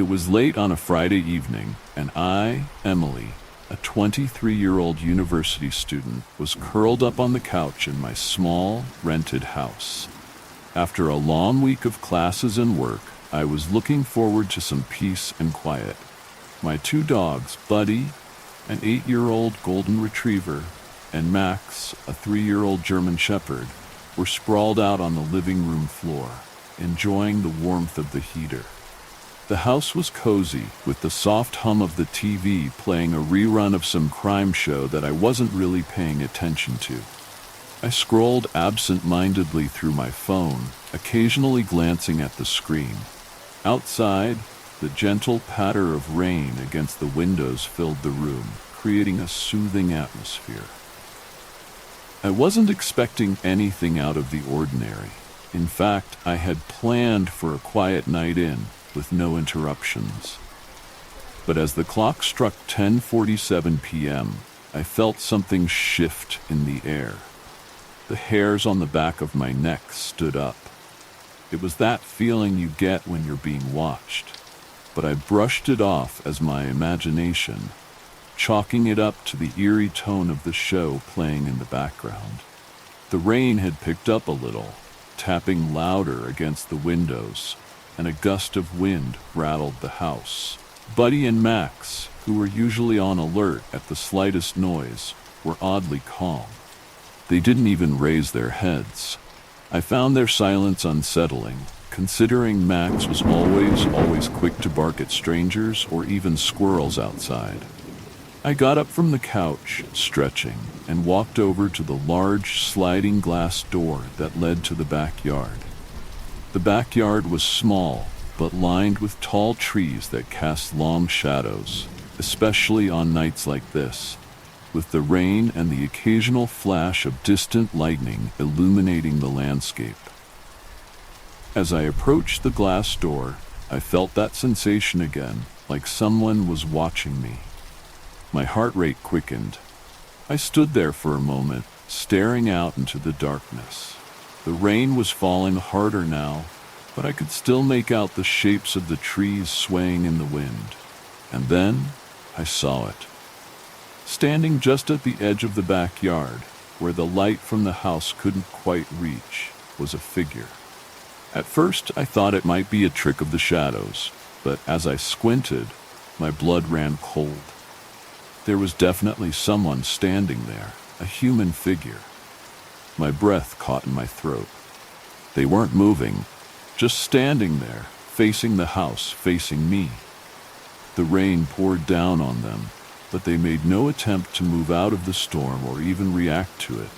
It was late on a Friday evening, and I, Emily, a 23-year-old university student, was curled up on the couch in my small, rented house. After a long week of classes and work, I was looking forward to some peace and quiet. My two dogs, Buddy, an 8-year-old golden retriever, and Max, a 3-year-old German shepherd, were sprawled out on the living room floor, enjoying the warmth of the heater. The house was cozy, with the soft hum of the TV playing a rerun of some crime show that I wasn't really paying attention to. I scrolled absent-mindedly through my phone, occasionally glancing at the screen. Outside, the gentle patter of rain against the windows filled the room, creating a soothing atmosphere. I wasn't expecting anything out of the ordinary. In fact, I had planned for a quiet night in, with no interruptions. But as the clock struck 10:47 p.m., I felt something shift in the air. The hairs on the back of my neck stood up. It was that feeling you get when you're being watched. But I brushed it off as my imagination, chalking it up to the eerie tone of the show playing in the background. The rain had picked up a little, tapping louder against the windows, and a gust of wind rattled the house. Buddy and Max, who were usually on alert at the slightest noise, were oddly calm. They didn't even raise their heads. I found their silence unsettling, considering Max was always quick to bark at strangers or even squirrels outside. I got up from the couch, stretching, and walked over to the large sliding glass door that led to the backyard. The backyard was small, but lined with tall trees that cast long shadows, especially on nights like this, with the rain and the occasional flash of distant lightning illuminating the landscape. As I approached the glass door, I felt that sensation again, like someone was watching me. My heart rate quickened. I stood there for a moment, staring out into the darkness. The rain was falling harder now, but I could still make out the shapes of the trees swaying in the wind. And then I saw it. Standing just at the edge of the backyard, where the light from the house couldn't quite reach, was a figure. At first, I thought it might be a trick of the shadows, but as I squinted, my blood ran cold. There was definitely someone standing there, a human figure. My breath caught in my throat. They weren't moving, just standing there, facing the house, facing me. The rain poured down on them, but they made no attempt to move out of the storm or even react to it.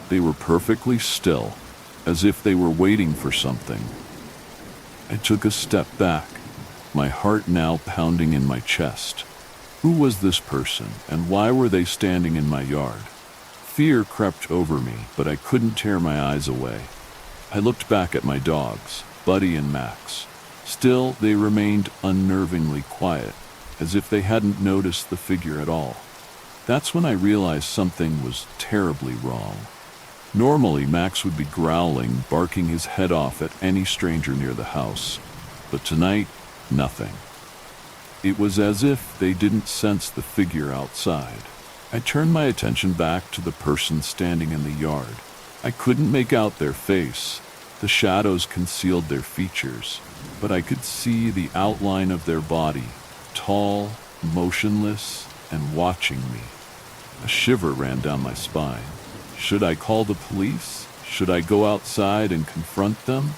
They were perfectly still, as if they were waiting for something. I took a step back, my heart now pounding in my chest. Who was this person, and why were they standing in my yard? Fear crept over me, but I couldn't tear my eyes away. I looked back at my dogs, Buddy and Max. Still, they remained unnervingly quiet, as if they hadn't noticed the figure at all. That's when I realized something was terribly wrong. Normally, Max would be growling, barking his head off at any stranger near the house. But tonight, nothing. It was as if they didn't sense the figure outside. I turned my attention back to the person standing in the yard. I couldn't make out their face. The shadows concealed their features, but I could see the outline of their body, tall, motionless, and watching me. A shiver ran down my spine. Should I call the police? Should I go outside and confront them?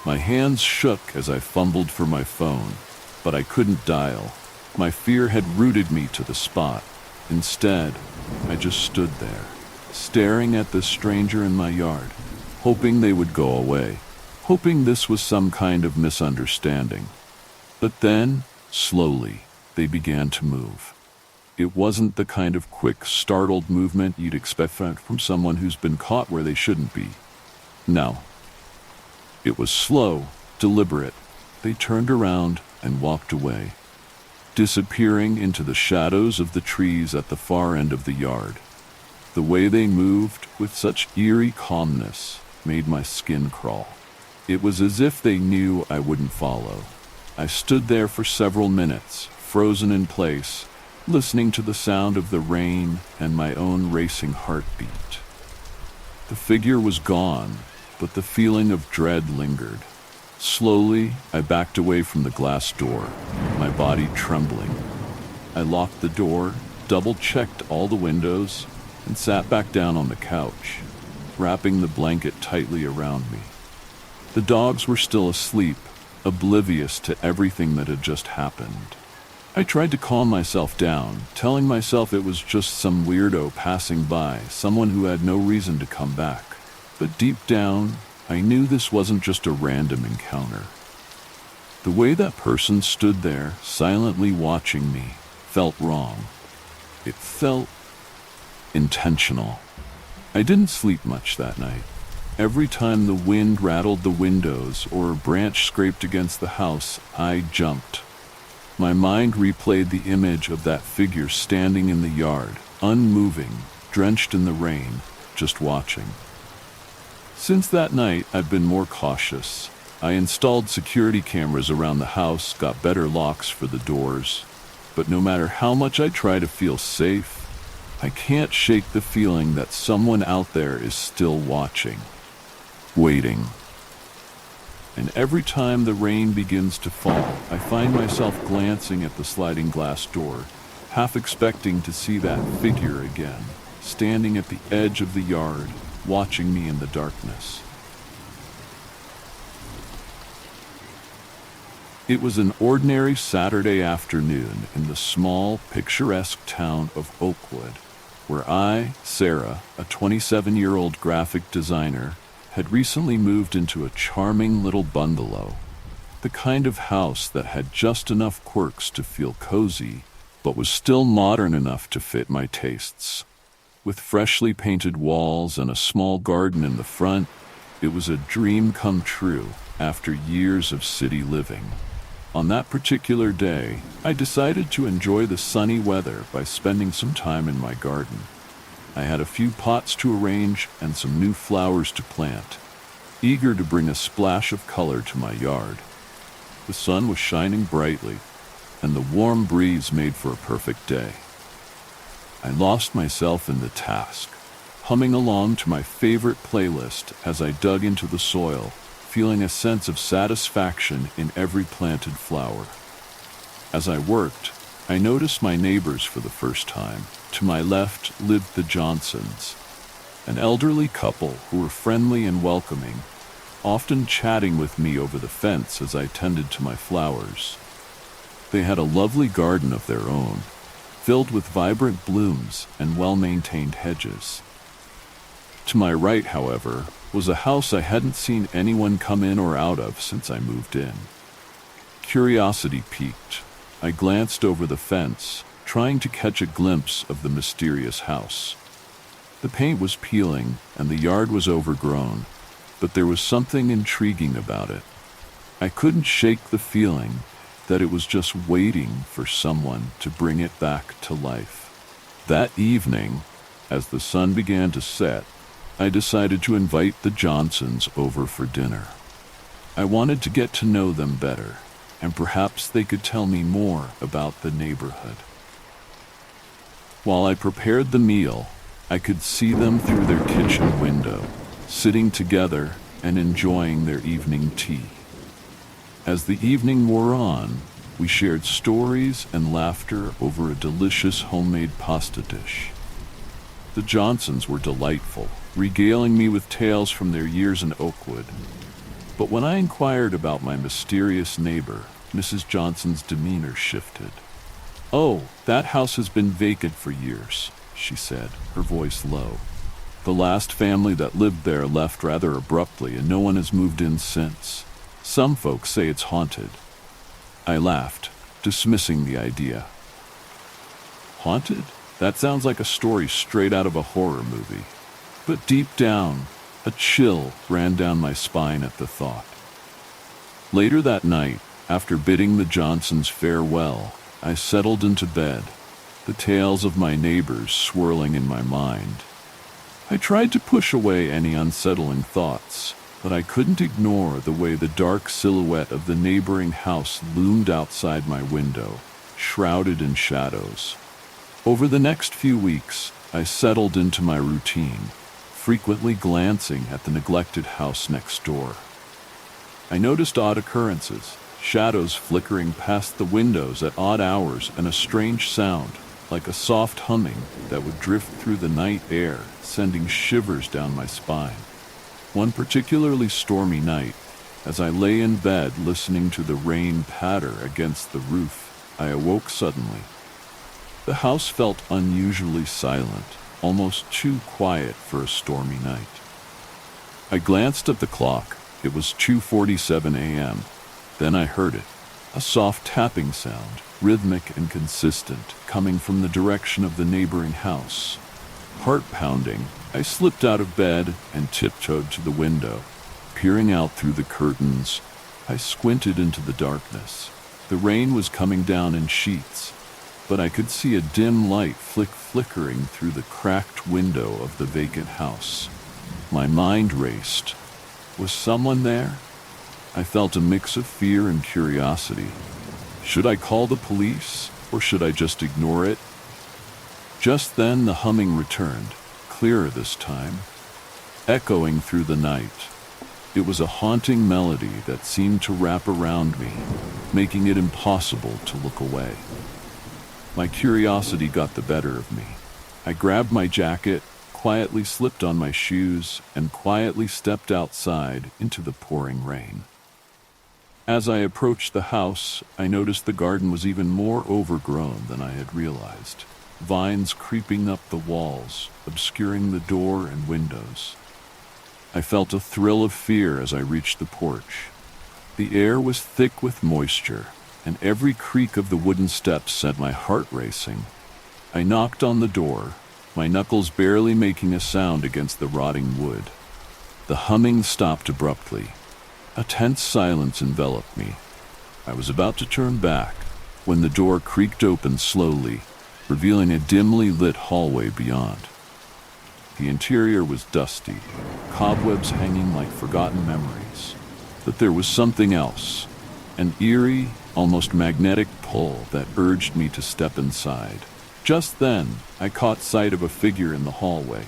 My hands shook as I fumbled for my phone, but I couldn't dial. My fear had rooted me to the spot. Instead, I just stood there, staring at this stranger in my yard, hoping they would go away, hoping this was some kind of misunderstanding. But then, slowly, they began to move. It wasn't the kind of quick, startled movement you'd expect from someone who's been caught where they shouldn't be. No. It was slow, deliberate. They turned around and walked away, disappearing into the shadows of the trees at the far end of the yard. The way they moved with such eerie calmness made my skin crawl. It was as if they knew I wouldn't follow. I stood there for several minutes, frozen in place, listening to the sound of the rain and my own racing heartbeat. The figure was gone, but the feeling of dread lingered. Slowly, I backed away from the glass door, my body trembling. I locked the door, double-checked all the windows, and sat back down on the couch, wrapping the blanket tightly around me. The dogs were still asleep, oblivious to everything that had just happened. I tried to calm myself down, telling myself it was just some weirdo passing by, someone who had no reason to come back. But deep down, I knew this wasn't just a random encounter. The way that person stood there, silently watching me, felt wrong. It felt intentional. I didn't sleep much that night. Every time the wind rattled the windows or a branch scraped against the house, I jumped. My mind replayed the image of that figure standing in the yard, unmoving, drenched in the rain, just watching. Since that night, I've been more cautious. I installed security cameras around the house, got better locks for the doors. But no matter how much I try to feel safe, I can't shake the feeling that someone out there is still watching, waiting. And every time the rain begins to fall, I find myself glancing at the sliding glass door, half expecting to see that figure again, standing at the edge of the yard, watching me in the darkness. It was an ordinary Saturday afternoon in the small, picturesque town of Oakwood, where I, Sarah, a 27-year-old graphic designer, had recently moved into a charming little bungalow, the kind of house that had just enough quirks to feel cozy, but was still modern enough to fit my tastes. With freshly painted walls and a small garden in the front, it was a dream come true after years of city living. On that particular day, I decided to enjoy the sunny weather by spending some time in my garden. I had a few pots to arrange and some new flowers to plant, eager to bring a splash of color to my yard. The sun was shining brightly, and the warm breeze made for a perfect day. I lost myself in the task, humming along to my favorite playlist as I dug into the soil, feeling a sense of satisfaction in every planted flower. As I worked, I noticed my neighbors for the first time. To my left lived the Johnsons, an elderly couple who were friendly and welcoming, often chatting with me over the fence as I tended to my flowers. They had a lovely garden of their own, filled with vibrant blooms and well-maintained hedges. To my right, however, was a house I hadn't seen anyone come in or out of since I moved in. Curiosity piqued. I glanced over the fence, trying to catch a glimpse of the mysterious house. The paint was peeling and the yard was overgrown, but there was something intriguing about it. I couldn't shake the feeling that it was just waiting for someone to bring it back to life. That evening, as the sun began to set, I decided to invite the Johnsons over for dinner. I wanted to get to know them better, and perhaps they could tell me more about the neighborhood. While I prepared the meal, I could see them through their kitchen window, sitting together and enjoying their evening tea. As the evening wore on, we shared stories and laughter over a delicious homemade pasta dish. The Johnsons were delightful, regaling me with tales from their years in Oakwood. But when I inquired about my mysterious neighbor, Mrs. Johnson's demeanor shifted. "Oh, that house has been vacant for years," she said, her voice low. "The last family that lived there left rather abruptly and no one has moved in since. Some folks say it's haunted." I laughed, dismissing the idea. Haunted? That sounds like a story straight out of a horror movie. But deep down, a chill ran down my spine at the thought. Later that night, after bidding the Johnsons farewell, I settled into bed, the tales of my neighbors swirling in my mind. I tried to push away any unsettling thoughts, but I couldn't ignore the way the dark silhouette of the neighboring house loomed outside my window, shrouded in shadows. Over the next few weeks, I settled into my routine, frequently glancing at the neglected house next door. I noticed odd occurrences, shadows flickering past the windows at odd hours and a strange sound, like a soft humming that would drift through the night air, sending shivers down my spine. One particularly stormy night, as I lay in bed listening to the rain patter against the roof, I awoke suddenly. The house felt unusually silent, almost too quiet for a stormy night. I glanced at the clock. It was 2:47 a.m. Then I heard it, a soft tapping sound, rhythmic and consistent, coming from the direction of the neighboring house. Heart pounding, I slipped out of bed and tiptoed to the window. Peering out through the curtains, I squinted into the darkness. The rain was coming down in sheets, but I could see a dim light flickering through the cracked window of the vacant house. My mind raced. Was someone there? I felt a mix of fear and curiosity. Should I call the police, or should I just ignore it? Just then the humming returned, clearer this time, echoing through the night. It was a haunting melody that seemed to wrap around me, making it impossible to look away. My curiosity got the better of me. I grabbed my jacket, quietly slipped on my shoes, and quietly stepped outside into the pouring rain. As I approached the house, I noticed the garden was even more overgrown than I had realized. Vines creeping up the walls, obscuring the door and windows. I felt a thrill of fear as I reached the porch. The air was thick with moisture, and every creak of the wooden steps sent my heart racing. I knocked on the door, my knuckles barely making a sound against the rotting wood. The humming stopped abruptly. A tense silence enveloped me. I was about to turn back when the door creaked open slowly, revealing a dimly lit hallway beyond. The interior was dusty, cobwebs hanging like forgotten memories. But there was something else, an eerie, almost magnetic pull that urged me to step inside. Just then, I caught sight of a figure in the hallway.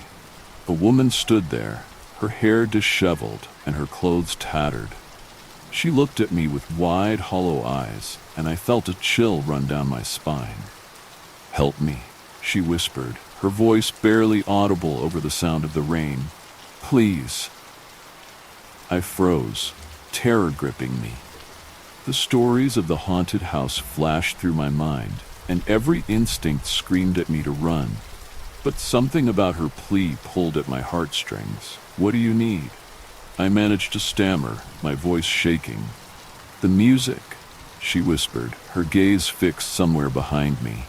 A woman stood there, her hair disheveled and her clothes tattered. She looked at me with wide, hollow eyes, and I felt a chill run down my spine. "Help me," she whispered, her voice barely audible over the sound of the rain. "Please." I froze, terror gripping me. The stories of the haunted house flashed through my mind, and every instinct screamed at me to run. But something about her plea pulled at my heartstrings. "What do you need?" I managed to stammer, my voice shaking. "The music," she whispered, her gaze fixed somewhere behind me.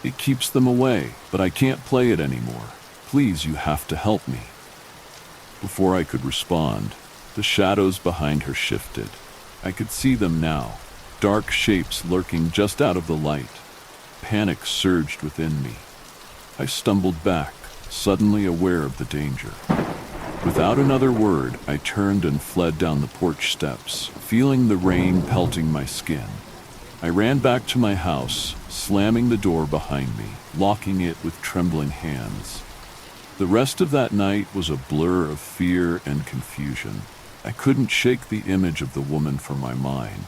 "It keeps them away, but I can't play it anymore. Please, you have to help me." Before I could respond, the shadows behind her shifted. I could see them now, dark shapes lurking just out of the light. Panic surged within me. I stumbled back, suddenly aware of the danger. Without another word, I turned and fled down the porch steps, feeling the rain pelting my skin. I ran back to my house, slamming the door behind me, locking it with trembling hands. The rest of that night was a blur of fear and confusion. I couldn't shake the image of the woman from my mind.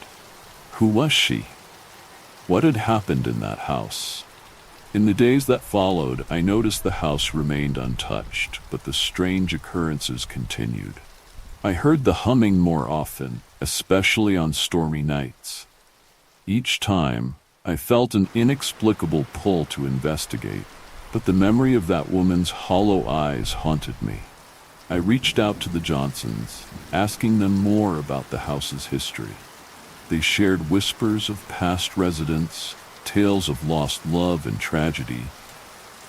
Who was she? What had happened in that house? In the days that followed, I noticed the house remained untouched, but the strange occurrences continued. I heard the humming more often, especially on stormy nights. Each time, I felt an inexplicable pull to investigate, but the memory of that woman's hollow eyes haunted me. I reached out to the Johnsons, asking them more about the house's history. They shared whispers of past residents, tales of lost love and tragedy,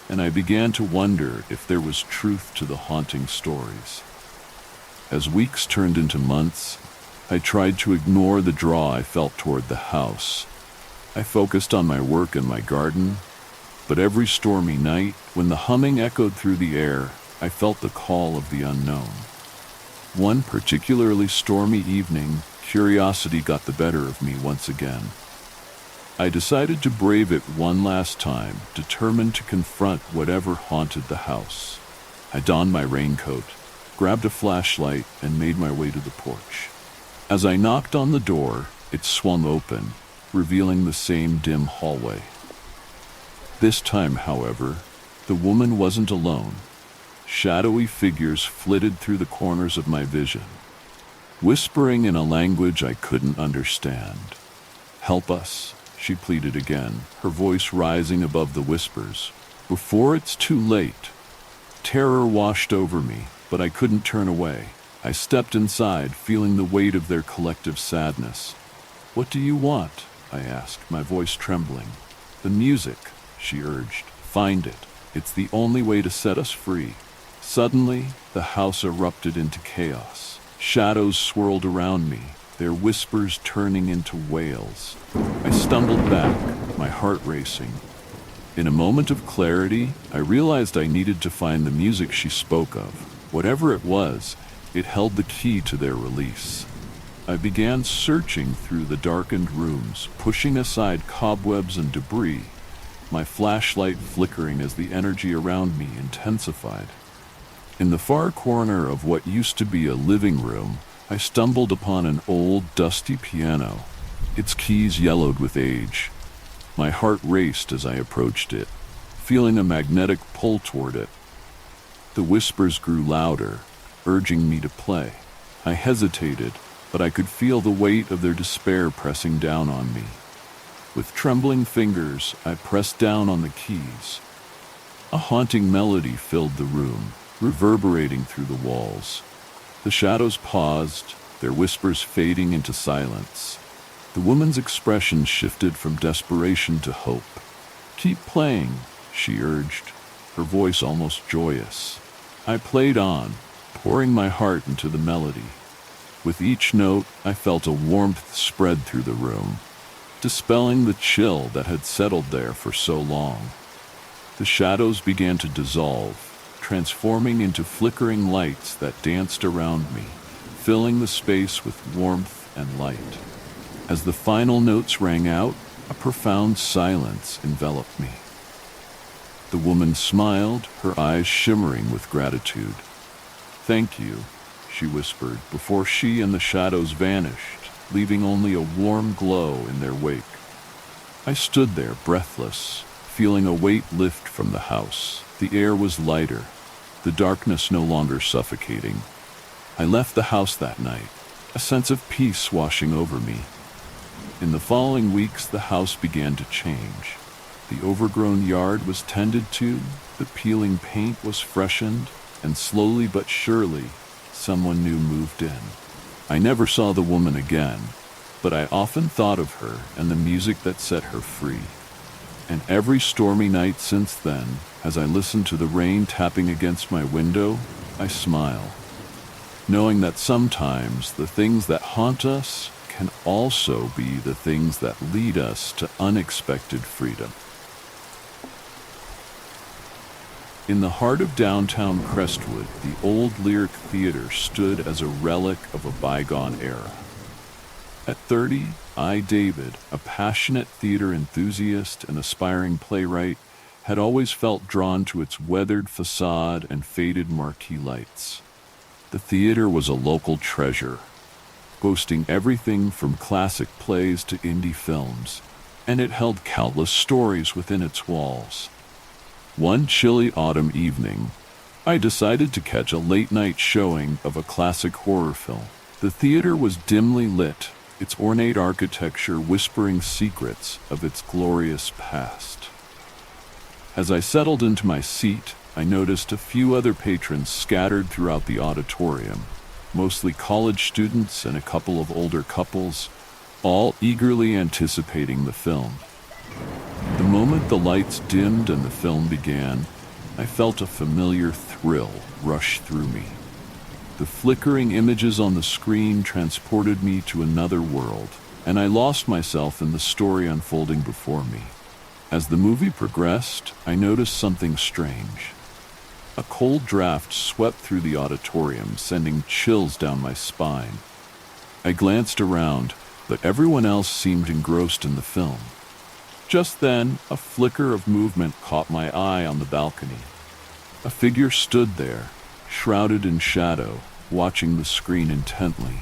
and I began to wonder if there was truth to the haunting stories. As weeks turned into months, I tried to ignore the draw I felt toward the house. I focused on my work and my garden, but every stormy night, when the humming echoed through the air, I felt the call of the unknown. One particularly stormy evening, curiosity got the better of me once again. I decided to brave it one last time, determined to confront whatever haunted the house. I donned my raincoat, grabbed a flashlight, and made my way to the porch. As I knocked on the door, it swung open, revealing the same dim hallway. This time, however, the woman wasn't alone. Shadowy figures flitted through the corners of my vision, whispering in a language I couldn't understand. "Help us," she pleaded again, her voice rising above the whispers. Before it's too late. Terror washed over me, but I couldn't turn away. I stepped inside, feeling the weight of their collective sadness. "What do you want?" I asked, my voice trembling. "The music," she urged. "Find it. It's the only way to set us free." Suddenly, the house erupted into chaos. Shadows swirled around me, their whispers turning into wails. I stumbled back, my heart racing. In a moment of clarity, I realized I needed to find the music she spoke of. Whatever it was, it held the key to their release. I began searching through the darkened rooms, pushing aside cobwebs and debris, my flashlight flickering as the energy around me intensified. In the far corner of what used to be a living room, I stumbled upon an old, dusty piano, its keys yellowed with age. My heart raced as I approached it, feeling a magnetic pull toward it. The whispers grew louder, urging me to play. I hesitated, but I could feel the weight of their despair pressing down on me. With trembling fingers, I pressed down on the keys. A haunting melody filled the room, reverberating through the walls. The shadows paused, their whispers fading into silence. The woman's expression shifted from desperation to hope. "Keep playing," she urged, her voice almost joyous. I played on, pouring my heart into the melody. With each note, I felt a warmth spread through the room, dispelling the chill that had settled there for so long. The shadows began to dissolve, transforming into flickering lights that danced around me, filling the space with warmth and light. As the final notes rang out, a profound silence enveloped me. The woman smiled, her eyes shimmering with gratitude. "Thank you," she whispered, before she and the shadows vanished, leaving only a warm glow in their wake. I stood there, breathless, feeling a weight lift from the house. The air was lighter, the darkness no longer suffocating. I left the house that night, a sense of peace washing over me. In the following weeks, the house began to change. The overgrown yard was tended to, the peeling paint was freshened, and slowly but surely, someone new moved in. I never saw the woman again, but I often thought of her and the music that set her free. And every stormy night since then, as I listen to the rain tapping against my window, I smile, knowing that sometimes the things that haunt us can also be the things that lead us to unexpected freedom. In the heart of downtown Crestwood, the old Lyric Theater stood as a relic of a bygone era. At 30, I, David, a passionate theater enthusiast and aspiring playwright, had always felt drawn to its weathered facade and faded marquee lights. The theater was a local treasure, boasting everything from classic plays to indie films, and it held countless stories within its walls. One chilly autumn evening, I decided to catch a late-night showing of a classic horror film. The theater was dimly lit, its ornate architecture whispering secrets of its glorious past. As I settled into my seat, I noticed a few other patrons scattered throughout the auditorium, mostly college students and a couple of older couples, all eagerly anticipating the film. The moment the lights dimmed and the film began, I felt a familiar thrill rush through me. The flickering images on the screen transported me to another world, and I lost myself in the story unfolding before me. As the movie progressed, I noticed something strange. A cold draft swept through the auditorium, sending chills down my spine. I glanced around, but everyone else seemed engrossed in the film. Just then, a flicker of movement caught my eye on the balcony. A figure stood there, shrouded in shadow, watching the screen intently.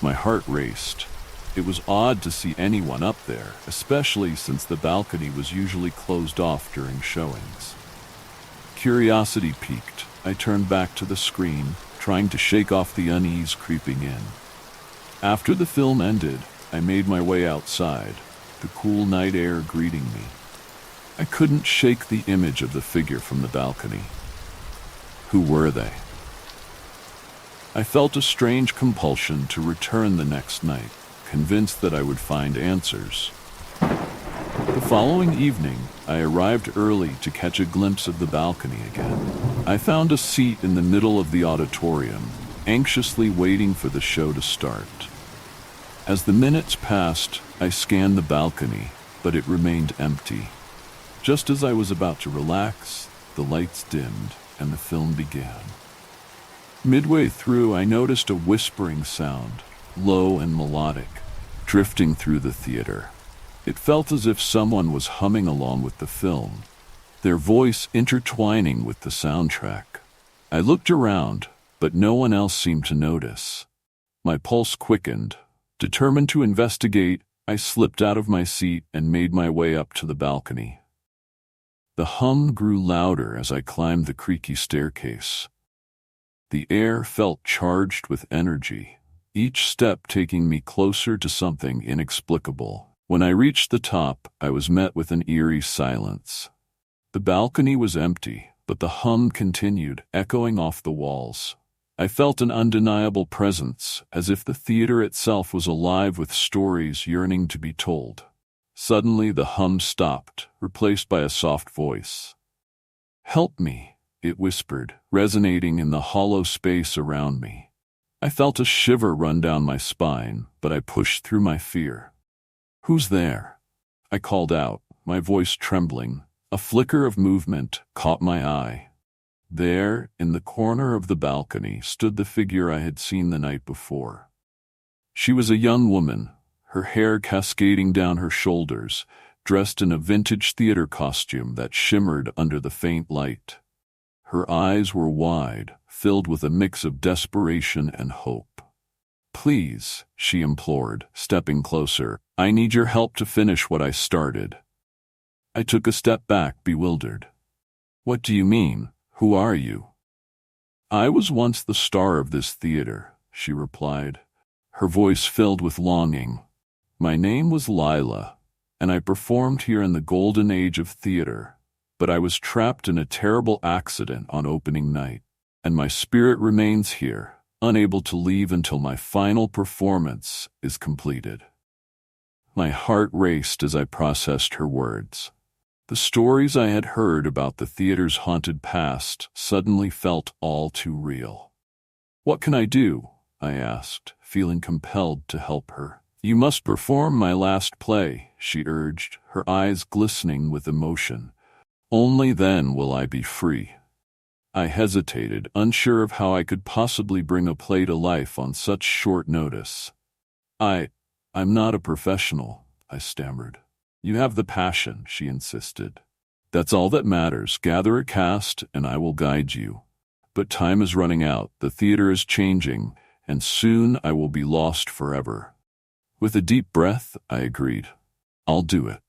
My heart raced. It was odd to see anyone up there, especially since the balcony was usually closed off during showings. Curiosity piqued. I turned back to the screen, trying to shake off the unease creeping in. After the film ended, I made my way outside, the cool night air greeting me. I couldn't shake the image of the figure from the balcony. Who were they? I felt a strange compulsion to return the next night, convinced that I would find answers. The following evening, I arrived early to catch a glimpse of the balcony again. I found a seat in the middle of the auditorium, anxiously waiting for the show to start. As the minutes passed, I scanned the balcony, but it remained empty. Just as I was about to relax, the lights dimmed and the film began. Midway through, I noticed a whispering sound, low and melodic, drifting through the theater. It felt as if someone was humming along with the film, their voice intertwining with the soundtrack. I looked around, but no one else seemed to notice. My pulse quickened. Determined to investigate, I slipped out of my seat and made my way up to the balcony. The hum grew louder as I climbed the creaky staircase. The air felt charged with energy, each step taking me closer to something inexplicable. When I reached the top, I was met with an eerie silence. The balcony was empty, but the hum continued, echoing off the walls. I felt an undeniable presence, as if the theater itself was alive with stories yearning to be told. Suddenly the hum stopped, replaced by a soft voice. "Help me," it whispered, resonating in the hollow space around me. I felt a shiver run down my spine, but I pushed through my fear. "Who's there?" I called out, my voice trembling. A flicker of movement caught my eye. There, in the corner of the balcony, stood the figure I had seen the night before. She was a young woman, her hair cascading down her shoulders, dressed in a vintage theater costume that shimmered under the faint light. Her eyes were wide, filled with a mix of desperation and hope. "Please," she implored, stepping closer, "I need your help to finish what I started." I took a step back, bewildered. "What do you mean? Who are you?" "I was once the star of this theater," she replied, her voice filled with longing. "My name was Lila, and I performed here in the golden age of theater, but I was trapped in a terrible accident on opening night, and my spirit remains here, unable to leave until my final performance is completed." My heart raced as I processed her words. The stories I had heard about the theater's haunted past suddenly felt all too real. "What can I do?" I asked, feeling compelled to help her. "You must perform my last play," she urged, her eyes glistening with emotion. "Only then will I be free." I hesitated, unsure of how I could possibly bring a play to life on such short notice. I'm not a professional," I stammered. "You have the passion," she insisted. "That's all that matters. Gather a cast, and I will guide you. But time is running out, the theater is changing, and soon I will be lost forever." With a deep breath, I agreed. "I'll do it."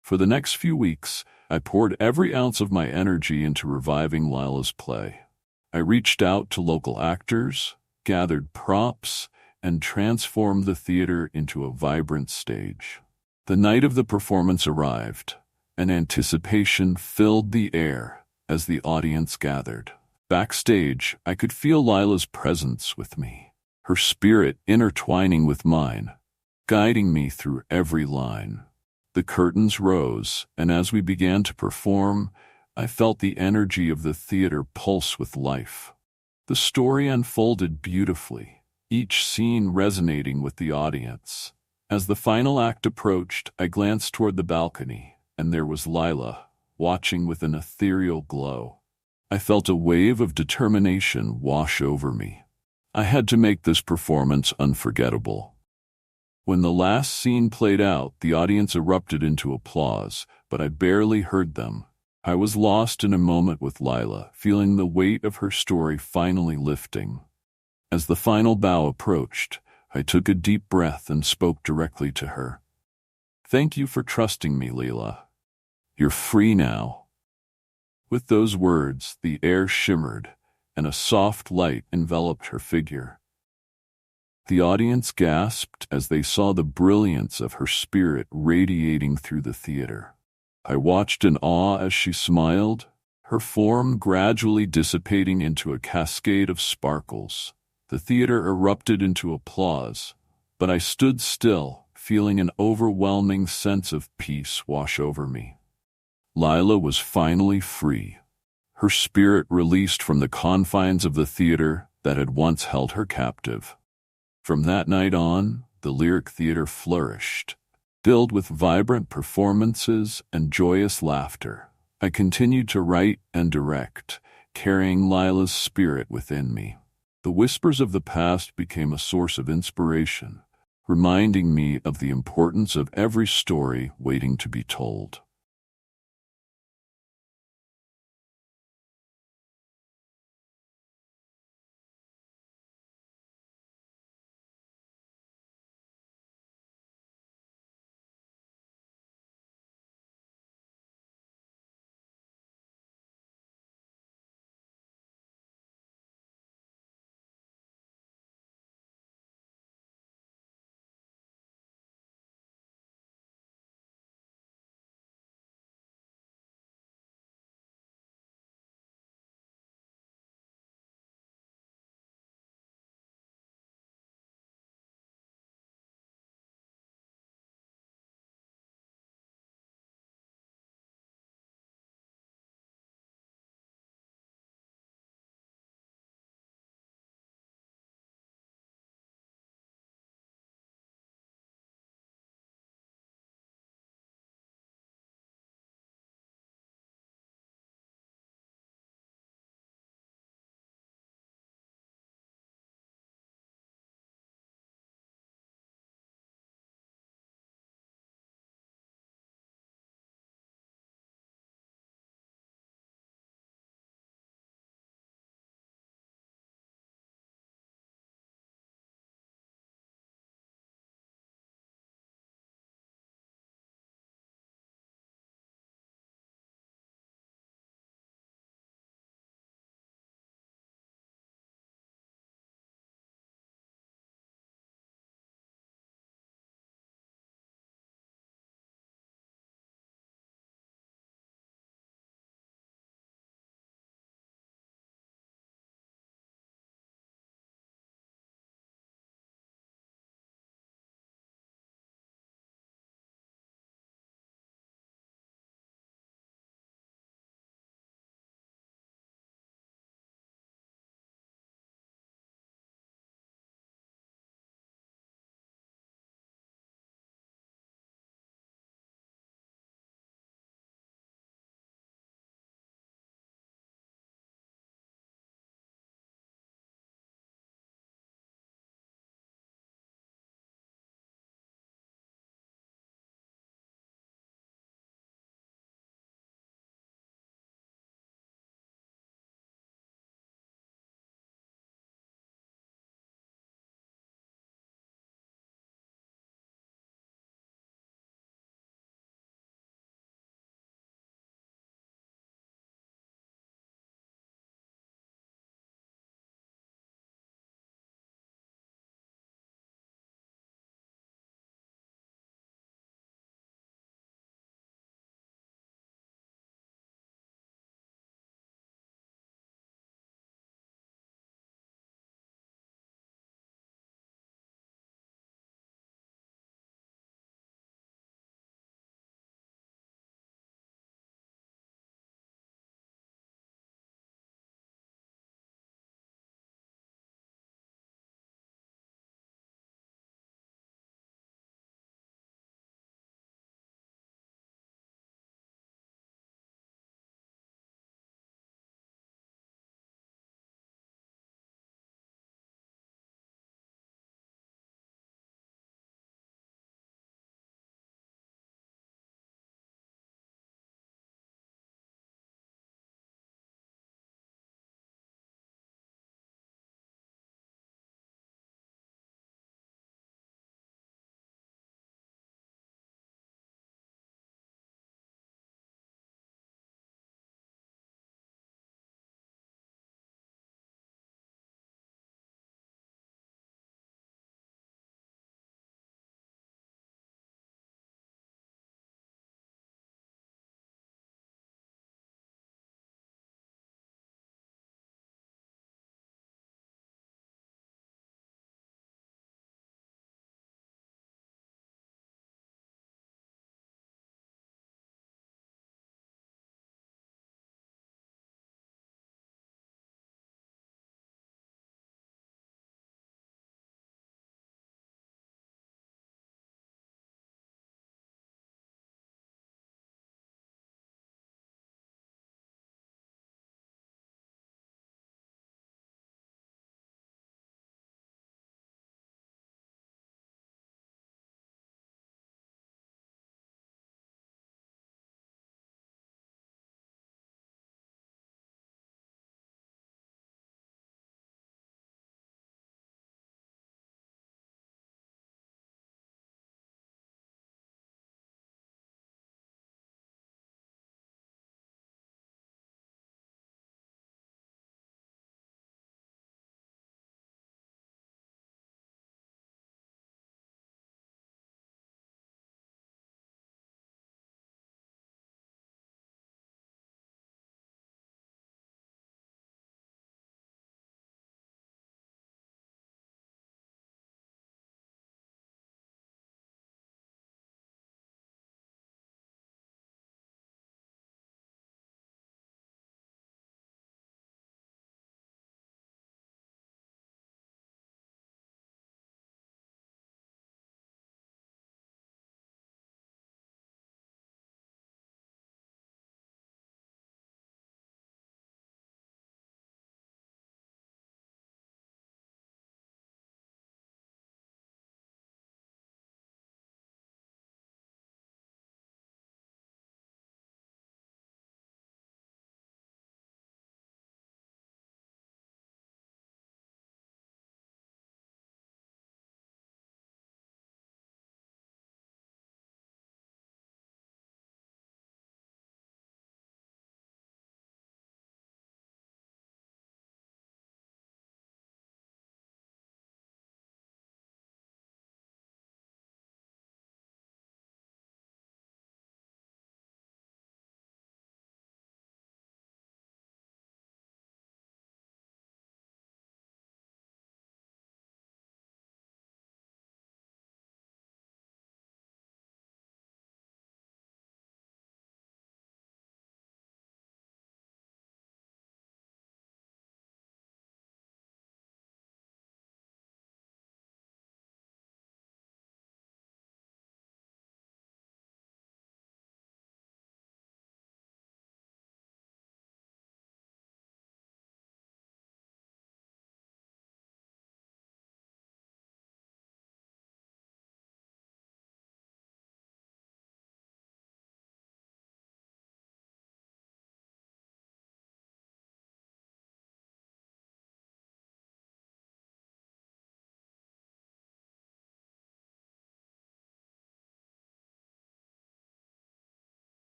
For the next few weeks, I poured every ounce of my energy into reviving Lila's play. I reached out to local actors, gathered props, and transformed the theater into a vibrant stage. The night of the performance arrived, and anticipation filled the air as the audience gathered. Backstage, I could feel Lila's presence with me, her spirit intertwining with mine, guiding me through every line. The curtains rose, and as we began to perform, I felt the energy of the theater pulse with life. The story unfolded beautifully, each scene resonating with the audience. As the final act approached, I glanced toward the balcony, and there was Lila, watching with an ethereal glow. I felt a wave of determination wash over me. I had to make this performance unforgettable. When the last scene played out, the audience erupted into applause, but I barely heard them. I was lost in a moment with Lila, feeling the weight of her story finally lifting. As the final bow approached, I took a deep breath and spoke directly to her. "Thank you for trusting me, Lila. You're free now." With those words, the air shimmered, and a soft light enveloped her figure. The audience gasped as they saw the brilliance of her spirit radiating through the theater. I watched in awe as she smiled, her form gradually dissipating into a cascade of sparkles. The theater erupted into applause, but I stood still, feeling an overwhelming sense of peace wash over me. Lila was finally free, her spirit released from the confines of the theater that had once held her captive. From that night on, the Lyric Theater flourished, filled with vibrant performances and joyous laughter. I continued to write and direct, carrying Lila's spirit within me. The whispers of the past became a source of inspiration, reminding me of the importance of every story waiting to be told.